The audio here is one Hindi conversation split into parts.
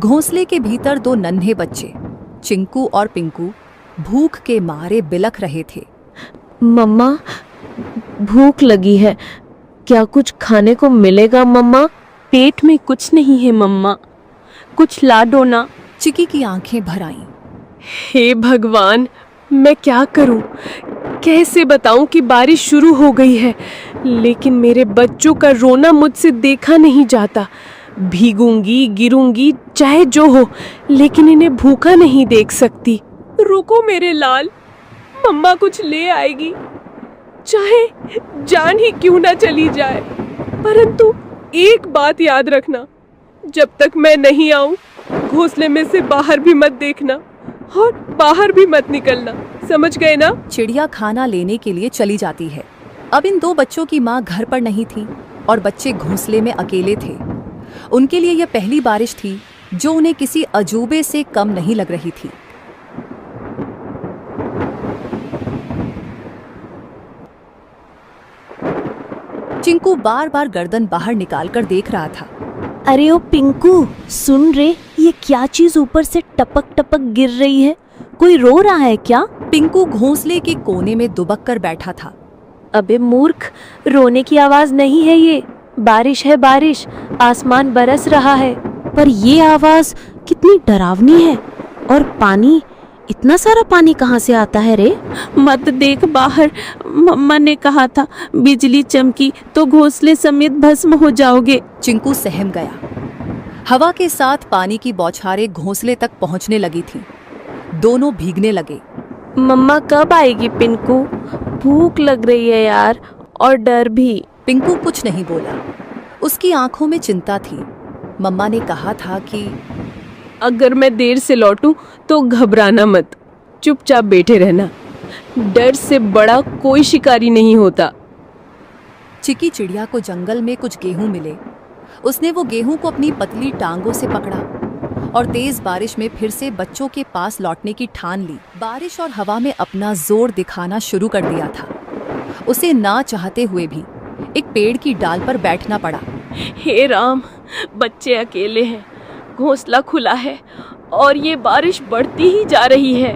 घोंसले के भीतर दो नन्हे बच्चे चिंकू और पिंकू भूख के मारे बिलख रहे थे। मम्मा, भूख लगी है, क्या कुछ खाने को मिलेगा मम्मा? पेट में कुछ नहीं है मम्मा, कुछ ला दो ना। चिकी की आंखें भर आईं। हे भगवान, मैं क्या करूं? कैसे बताऊं कि बारिश शुरू हो गई है, लेकिन मेरे बच्चों का रोना मुझसे देखा नहीं जाता। भीगूंगी, गिरूंगी, चाहे जो हो, लेकिन इन्हें भूखा नहीं देख सकती। रुको मेरे लाल, मम्मा कुछ ले आएगी, चाहे जान ही क्यों ना चली जाए। परंतु एक बात याद रखना, जब तक मैं नहीं आऊं, घोंसले में से बाहर भी मत देखना और बाहर भी मत निकलना, समझ गए ना? चिड़िया खाना लेने के लिए चली जाती है। अब इन दो बच्चों की माँ घर पर नहीं थी और बच्चे घोंसले में अकेले थे। उनके लिए यह पहली बारिश थी जो उन्हें किसी अजूबे से कम नहीं लग रही थी। चिंकू बार बार गर्दन बाहर निकालकर देख रहा था। अरे ओ पिंकू, सुन रे, ये क्या चीज ऊपर से टपक टपक गिर रही है? कोई रो रहा है क्या? पिंकू घोंसले के कोने में दुबक कर बैठा था। अबे मूर्ख, रोने की आवाज नहीं है ये, बारिश है बारिश, आसमान बरस रहा है। पर ये आवाज कितनी डरावनी है। और पानी, इतना सारा पानी कहाँ से आता है रे? मत देख बाहर, मम्मा ने कहा था बिजली चमकी तो घोंसले समेत भस्म हो जाओगे। चिंकू सहम गया। हवा के साथ पानी की बौछारें घोंसले तक पहुंचने लगी थीं। दोनों भीगने लगे। मम्मा कब आएगी पिंकू? भूख लग रही है यार, और डर भी। पिंकू कुछ नहीं बोला। उसकी आंखों में चिंता थी। मम्मा ने कहा था कि अगर मैं देर से लौटूं तो घबराना मत, चुपचाप बैठे रहना, डर से बड़ा कोई शिकारी नहीं होता। चिकी चिड़िया को जंगल में कुछ गेहूं मिले। उसने वो गेहूं को अपनी पतली टांगों से पकड़ा और तेज बारिश में फिर से बच्चों के पास लौटने की ठान ली। बारिश और हवा में अपना जोर दिखाना शुरू कर दिया था। उसे ना चाहते हुए भी एक पेड़ की डाल पर बैठना पड़ा। हे राम, बच्चे अकेले हैं, घोंसला खुला है और ये बारिश बढ़ती ही जा रही है।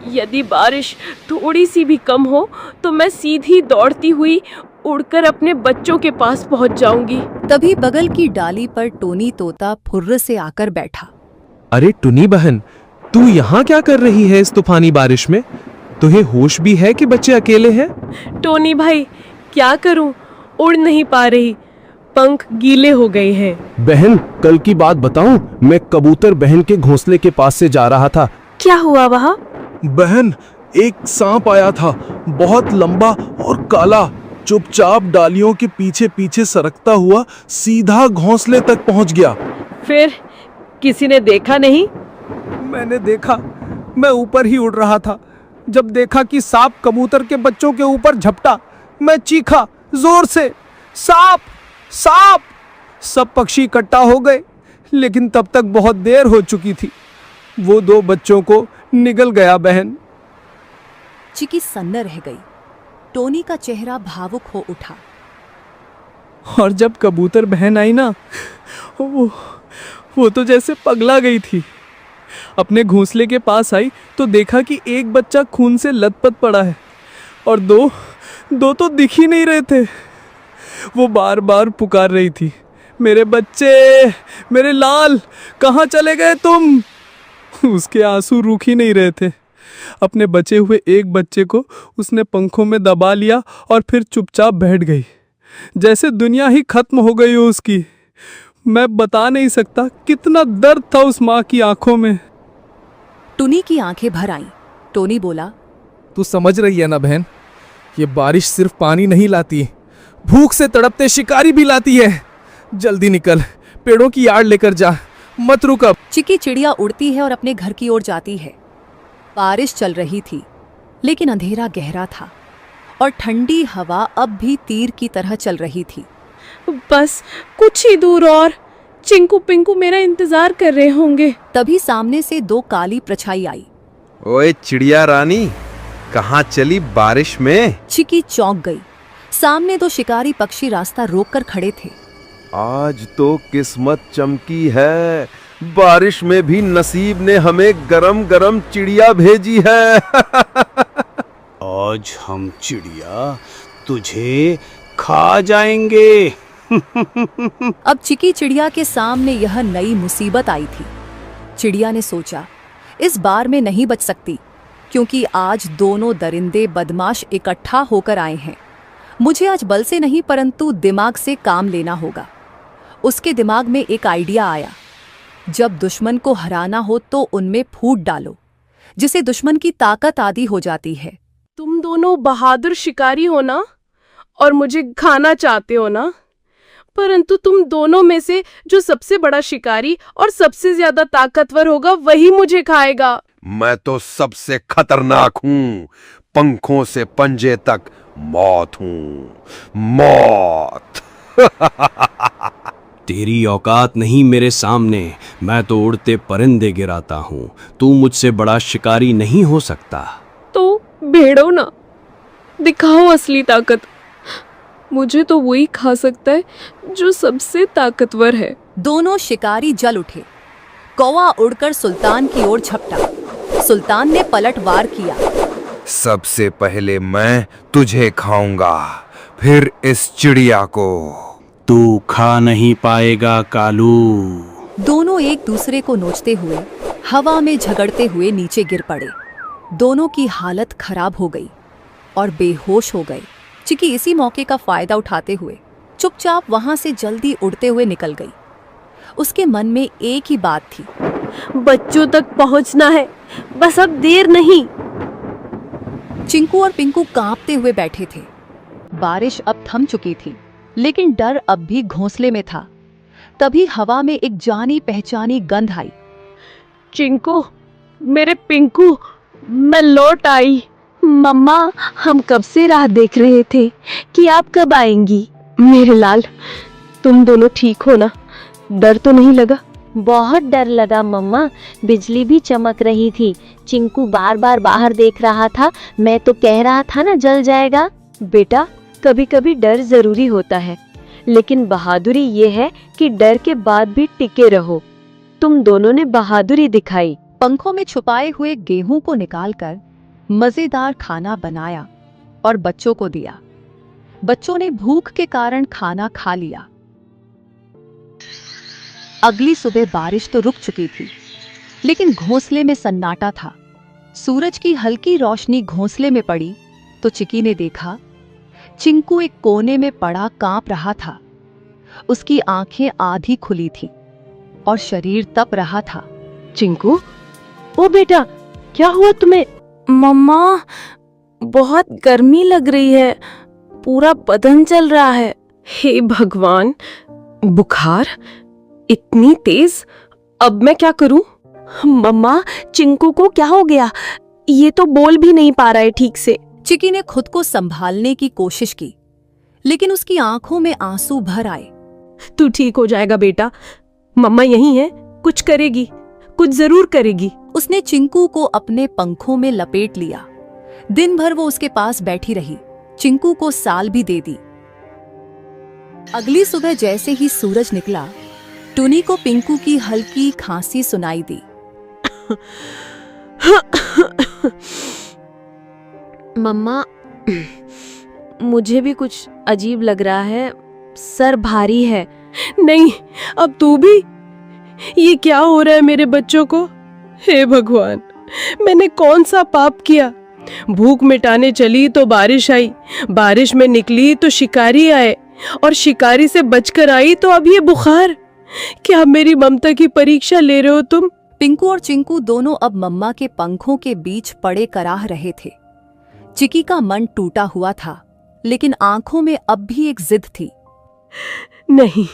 यदि बारिश थोड़ी सी भी कम हो तो मैं सीधी दौड़ती हुई उड़कर अपने बच्चों के पास पहुंच जाऊंगी। तभी बगल की डाली पर टोनी तोता फुर्र से आकर बैठा। अरे टुनी बहन, तू यहाँ क्या कर रही है इस तूफानी बारिश में? तुझे होश भी है कि बच्चे अकेले हैं? टोनी भाई, क्या करूं, उड़ नहीं पा रही, पंख गीले हो गए हैं। बहन, कल की बात बताऊं, मैं कबूतर बहन के घोंसले के पास से जा रहा था। क्या हुआ वहाँ? बहन, एक सांप आया था, बहुत लंबा और काला, चुपचाप डालियों के पीछे पीछे सरकता हुआ सीधा घोंसले तक पहुंच गया। फिर किसी ने देखा नहीं? मैंने देखा, मैं ऊपर ही उड़ रहा था। जब देखा कि सांप कबूतर के बच्चों के ऊपर झपटा, मैं चीखा जोर से, सांप सांप! सब पक्षी इकट्ठा हो गए, लेकिन तब तक बहुत देर हो चुकी थी। वो दो बच्चों को निगल गया बहन। चिकी सन्न रह गई। टोनी का चेहरा भावुक हो उठा। और जब कबूतर बहन आई ना, वो तो जैसे पगला गई थी। अपने घोंसले के पास आई तो देखा कि एक बच्चा खून से लथपथ पड़ा है और दो तो दिख ही नहीं रहे थे। वो बार बार पुकार रही थी, मेरे बच्चे, मेरे लाल, कहाँ चले गए तुम? उसके आंसू रुक ही नहीं रहे थे। अपने बचे हुए एक बच्चे को उसने पंखों में दबा लिया और फिर चुपचाप बैठ गई, जैसे दुनिया ही खत्म हो गई हो उसकी। मैं बता नहीं सकता कितना दर्द था उस माँ की आंखों में। टुनी की आंखें भर आईं। टोनी बोला, तू समझ रही है ना बहन, ये बारिश सिर्फ पानी नहीं लाती, भूख से तड़पते शिकारी भी लाती है। जल्दी निकल, पेड़ों की आड़ लेकर जा, मत रुक अब। चिकी चिड़िया उड़ती है और अपने घर की ओर जाती है। बारिश चल रही थी, लेकिन अंधेरा गहरा था और ठंडी हवा अब भी तीर की तरह चल रही थी। बस कुछ ही दूर और चिंकू पिंकू मेरा इंतजार कर रहे होंगे। तभी सामने से दो काली परछाई आई। ओए चिड़िया रानी, कहाँ चली बारिश में? चिकी चौंक गई। सामने दो शिकारी पक्षी रास्ता रोककर खड़े थे। आज तो किस्मत चमकी है, बारिश में भी नसीब ने हमें गरम गरम चिड़िया भेजी है। आज हम चिड़िया तुझे खा जाएंगे। अब चिकी चिड़िया के सामने यह नई मुसीबत आई थी। चिड़िया ने सोचा, इस बार में नहीं बच सकती, क्योंकि आज दोनों दरिंदे बदमाश इकट्ठा होकर आए हैं। मुझे आज बल से नहीं परंतु दिमाग से काम लेना होगा। उसके दिमाग में एक आइडिया आया, जब दुश्मन को हराना हो तो उनमें फूट डालो, जिसे दुश्मन की ताकत आदि हो जाती है। तुम दोनों बहादुर शिकारी हो ना, और मुझे खाना चाहते हो ना, परंतु तुम दोनों में से जो सबसे बड़ा शिकारी और सबसे ज्यादा ताकतवर होगा वही मुझे खाएगा। मैं तो सबसे खतरनाक हूँ, पंखों से पंजे तक मौत हूँ, मौत। तेरी औकात नहीं मेरे सामने, मैं तो उड़ते परिंदे गिराता हूँ। तू मुझसे बड़ा शिकारी नहीं हो सकता। तो भेड़ो ना, दिखाओ असली ताकत। मुझे तो वही खा सकता है जो सबसे ताकतवर है। दोनों शिकारी जल उठे। कौवा उड़कर सुल्तान की ओर झपटा। सुल्तान ने पलटवार किया। सबसे पहले मैं तुझे खाऊंगा, फिर इस चिड़िया को। तू खा नहीं पाएगा कालू। दोनों एक दूसरे को नोचते हुए हवा में झगड़ते हुए नीचे गिर पड़े। दोनों की हालत खराब हो गई और बेहोश हो गए। चिकी इसी मौके का फायदा उठाते हुए चुपचाप वहां से जल्दी उड़ते हुए निकल गई। उसके मन में एक ही बात थी, बच्चों तक पहुंचना है, बस अब देर नहीं। चिंकू और पिंकू कांपते हुए बैठे थे। बारिश अब थम चुकी थी, लेकिन डर अब भी घोंसले में था। तभी हवा में एक जानी पहचानी गंध आई। चिंकू, मेरे पिंकू, मैं लौट आई। मम्मा, हम कब से राह देख रहे थे कि आप कब आएंगी। मेरे लाल, तुम दोनों ठीक हो ना? डर तो नहीं लगा? बहुत डर लगा मम्मा, बिजली भी चमक रही थी। चिंकू बार बार बाहर देख रहा था, मैं तो कह रहा था ना जल जाएगा। बेटा, कभी कभी डर जरूरी होता है, लेकिन बहादुरी ये है कि डर के बाद भी टिके रहो। तुम दोनों ने बहादुरी दिखाई। पंखों में छुपाए हुए गेहूं को निकालकर मजेदार खाना बनाया और बच्चों को दिया। बच्चों ने भूख के कारण खाना खा लिया। अगली सुबह बारिश तो रुक चुकी थी, लेकिन घोंसले में सन्नाटा था। सूरज की हल्की रोशनी घोंसले में पड़ी तो चिकी ने देखा, चिंकू एक कोने में पड़ा कांप रहा था। उसकी आंखें आधी खुली थी और शरीर तप रहा था। चिंकू, ओ बेटा, क्या हुआ तुम्हें? मम्मा, बहुत गर्मी लग रही है, पूरा बदन चल रहा है। हे भगवान, बुखार इतनी तेज, अब मैं क्या करूं? मम्मा, चिंकू को क्या हो गया? ये तो बोल भी नहीं पा रहा है ठीक से। चिकी ने खुद को संभालने की कोशिश की, लेकिन उसकी आंखों में आंसू भर आए। तू ठीक हो जाएगा बेटा, मम्मा यहीं है, कुछ करेगी, कुछ जरूर करेगी। उसने चिंकू को अपने पंखों में लपेट लिया। दिन भर वो उसके पास बैठी रही, चिंकू को साल भी दे दी। अगली सुबह जैसे ही सूरज निकला, टुनी को पिंकू की हल्की खांसी सुनाई दी। मम्मा, मुझे भी कुछ अजीब लग रहा है, सर भारी है। नहीं, अब तू भी? ये क्या हो रहा है मेरे बच्चों को? हे भगवान, मैंने कौन सा पाप किया? भूख मिटाने चली तो बारिश आई, बारिश में निकली तो शिकारी आए, और शिकारी से बचकर आई तो अब ये बुखार। क्या मेरी ममता की परीक्षा ले रहे हो तुम? पिंकू और चिंकू दोनों अब मम्मा के पंखों के बीच पड़े कराह रहे थे। चिकी का मन टूटा हुआ था, लेकिन आंखों में अब भी एक जिद थी। नहीं,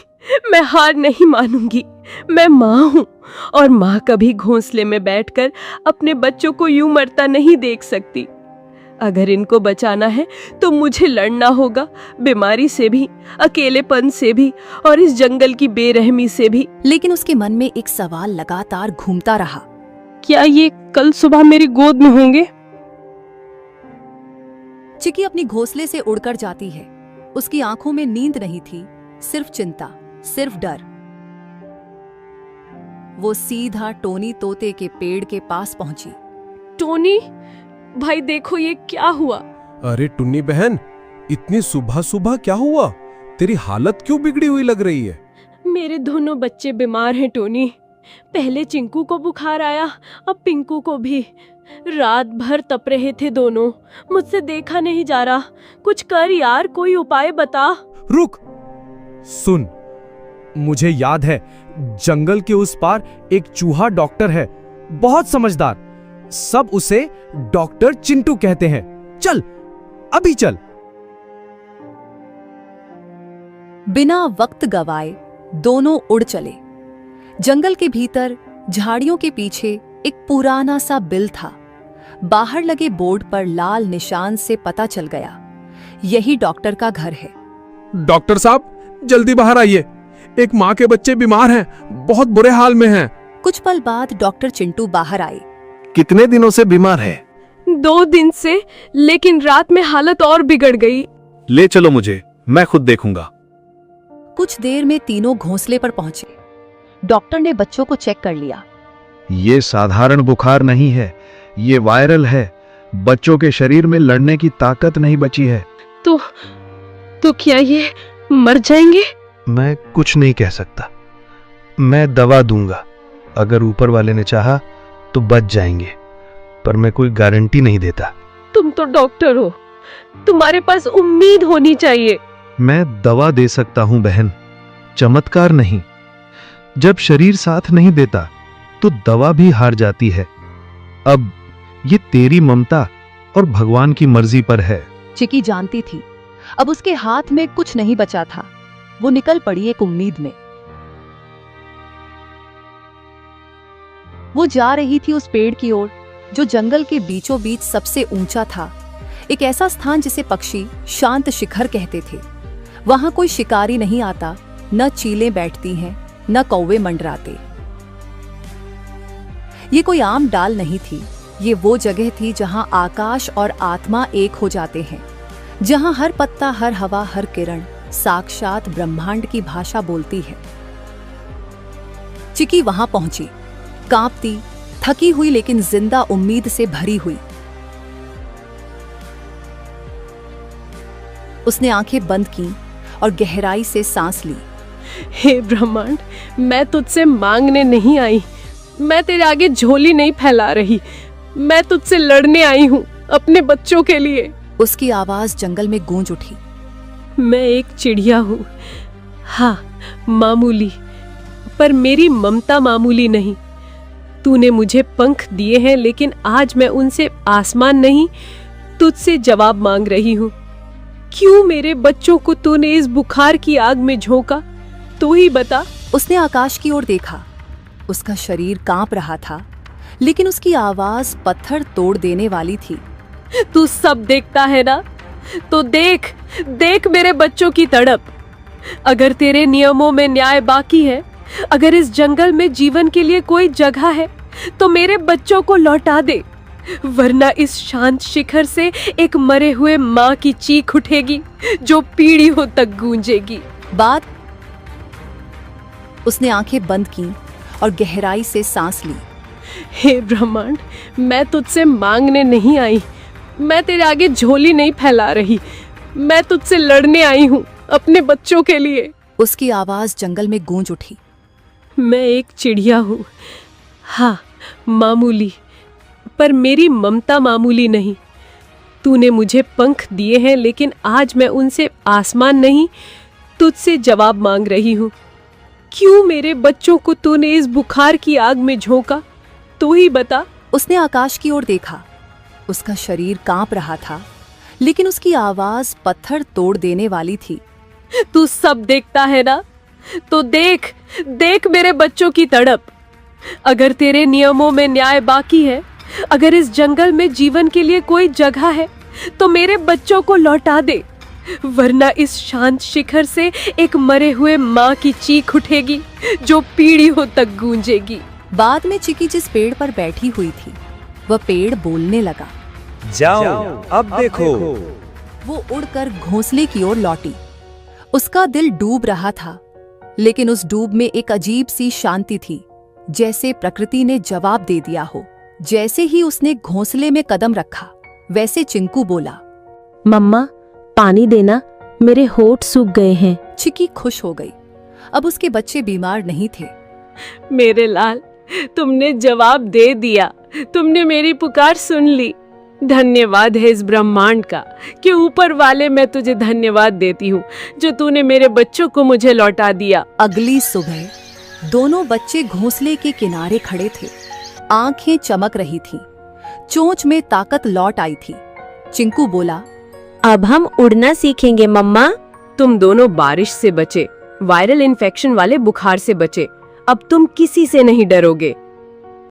मैं हार नहीं मानूंगी। मैं माँ हूँ, और माँ कभी घोंसले में बैठकर अपने बच्चों को यूं मरता नहीं देख सकती। अगर इनको बचाना है तो मुझे लड़ना होगा, बीमारी से भी, अकेलेपन से भी, और इस जंगल की बेरहमी से भी। लेकिन उसके मन में एक सवाल लगातार घूमता रहा, क्या ये कल सुबह मेरी गोद में होंगे? चिकी अपनी घोंसले से उड़कर जाती है। उसकी आंखों में नींद नहीं थी, सिर्फ चिंता, सिर्फ डर। वो सीधा टोनी तोते के पेड़ के पास पहुंची। टोनी भाई देखो ये क्या हुआ। अरे टुन्नी बहन, इतनी सुबह सुबह क्या हुआ? तेरी हालत क्यों बिगड़ी हुई लग रही है? मेरे दोनों बच्चे बीमार हैं टोनी। पहले चिंकू को बुखार आया, अब पिंकू को भी। रात भर तप रहे थे दोनों, मुझसे देखा नहीं जा रहा। कुछ कर यार, कोई उपाय बता। रुक, सुन, मुझे याद है जंगल के उस पार एक चूहा डॉक्टर है, बहुत समझदार। सब उसे डॉक्टर चिंटू कहते हैं। चल, अभी चल। बिना वक्त गवाए दोनों उड़ चले। जंगल के भीतर झाड़ियों के पीछे एक पुराना सा बिल था। बाहर लगे बोर्ड पर लाल निशान से पता चल गया, यही डॉक्टर का घर है। डॉक्टर साहब, जल्दी बाहर आइए। एक माँ के बच्चे बीमार हैं, बहुत बुरे हाल में हैं। कुछ पल बाद डॉक्टर चिंटू बाहर आए। कितने दिनों से बीमार है? 2 दिन से, लेकिन रात में हालत और बिगड़ गई। ले चलो मुझे, मैं खुद देखूंगा। कुछ देर में तीनों घोंसले पर पहुंचे। डॉक्टर ने बच्चों को चेक कर लिया। ये साधारण बुखार नहीं है, ये वायरल है। बच्चों के शरीर में लड़ने की ताकत नहीं बची है। तो क्या ये मर जाएंगे? मैं कुछ नहीं कह सकता। मैं दवा दूंगा, अगर ऊपर वाले ने चाहा तो बच जाएंगे, पर मैं कोई गारंटी नहीं देता। तुम तो डॉक्टर हो, तुम्हारे पास उम्मीद होनी चाहिए। मैं दवा दे सकता हूं बहन, चमत्कार नहीं। जब शरीर साथ नहीं देता तो दवा भी हार जाती है। अब ये तेरी ममता और भगवान की मर्जी पर है। चिकी जानती थी अब उसके हाथ में कुछ नहीं बचा था। वो निकल पड़ी एक उम्मीद में। वो जा रही थी उस पेड़ की ओर जो जंगल के बीचों बीच सबसे ऊंचा था, एक ऐसा स्थान जिसे पक्षी शांत शिखर कहते थे। वहां कोई शिकारी नहीं आता, न चीलें बैठती हैं, न कौवे मंडराते। ये कोई आम डाल नहीं थी, ये वो जगह थी जहां आकाश और आत्मा एक हो जाते हैं, जहां हर पत्ता, हर हवा, हर किरण साक्षात ब्रह्मांड की भाषा बोलती है। चिकी वहां पहुंची, कांपती, थकी हुई लेकिन जिंदा उम्मीद से भरी हुई। उसने आंखें बंद की और गहराई से सांस ली। हे ब्रह्मांड, मैं तुझसे मांगने नहीं आई, मैं तेरे आगे झोली नहीं फैला रही, मैं तुझसे लड़ने आई हूँ अपने बच्चों के लिए। उसकी आवाज जंगल में गूंज उठी। मैं एक चिड़िया हूँ, हाँ मामूली, पर मेरी ममता मामूली नहीं। तूने मुझे पंख दिए हैं, लेकिन आज मैं उनसे आसमान नहीं, तुझसे जवाब मांग रही हूँ। क्यों मेरे बच्चों को तूने इस बुखार की आग में झोंका? तू ही बता। उसने आकाश की ओर देखा। उसका शरीर कांप रहा था, लेकिन उसकी आवाज पत्थर तोड़ देने वाली थी। तू सब देखता है ना, तो देख देख मेरे बच्चों की तड़प। अगर तेरे नियमों में न्याय बाकी है, अगर इस जंगल में जीवन के लिए कोई जगह है, तो मेरे बच्चों को लौटा दे, वरना इस शांत शिखर से एक मरे हुए माँ की चीख उठेगी जो पीढ़ियों तक गूंजेगी। बाद उसने आंखें बंद की और गहराई से सांस ली। हे ब्रह्मांड, मैं तुझसे मांगने नहीं आई, मैं तेरे आगे झोली नहीं फैला रही, मैं तुझसे लड़ने आई हूँ अपने बच्चों के लिए। उसकी आवाज जंगल में गूंज उठी। मैं एक चिड़िया हूँ, हाँ मामूली, पर मेरी ममता मामूली नहीं। तूने मुझे पंख दिए हैं, लेकिन आज मैं उनसे आसमान नहीं, तुझसे जवाब मांग रही हूँ। क्यों मेरे बच्चों को तूने इस बुखार की आग में झोंका? तू ही बता। उसने आकाश की ओर देखा। उसका शरीर कांप रहा था, लेकिन उसकी आवाज पत्थर तोड़ देने वाली थी। तू सब देखता है ना, तो देख देख मेरे बच्चों की तड़प। अगर तेरे नियमों में न्याय बाकी है, अगर इस जंगल में जीवन के लिए कोई जगह है, तो मेरे बच्चों को लौटा दे, वरना इस शांत शिखर से एक मरे हुए माँ की चीख उठेगी जो पीढ़ियों तक गूंजेगी। बाद में चिकी जिस पेड़ पर बैठी हुई थी, वह पेड़ बोलने लगा। जाओ, अब देखो। वो उड़कर घोंसले की ओर लौटी। उसका दिल डूब रहा था, लेकिन उस डूब में एक अजीब सी शांति थी। जैसे प्रकृति ने जवाब दे दिया हो। जैसे ही उसने घोंसले में कदम रखा, वैसे चिंकू बोला, मम्मा पानी देना, मेरे होठ सूख गए हैं। चिकी खुश हो गई। अब उसके बच्चे बीमार नहीं थे। मेरे लाल, तुमने जवाब दे दिया, तुमने मेरी पुकार सुन ली। धन्यवाद है इस ब्रह्मांड का कि ऊपर वाले मैं तुझे धन्यवाद देती हूँ जो तूने मेरे बच्चों को मुझे लौटा दिया। अगली सुबह दोनों बच्चे घोंसले के किनारे खड़े थे। आंखें चमक रही थीं, चोंच में ताकत लौट आई थी। चिंकू बोला, अब हम उड़ना सीखेंगे मम्मा। तुम दोनों बारिश से बचे, वायरल इन्फेक्शन वाले बुखार से बचे। अब तुम किसी से नहीं डरोगे।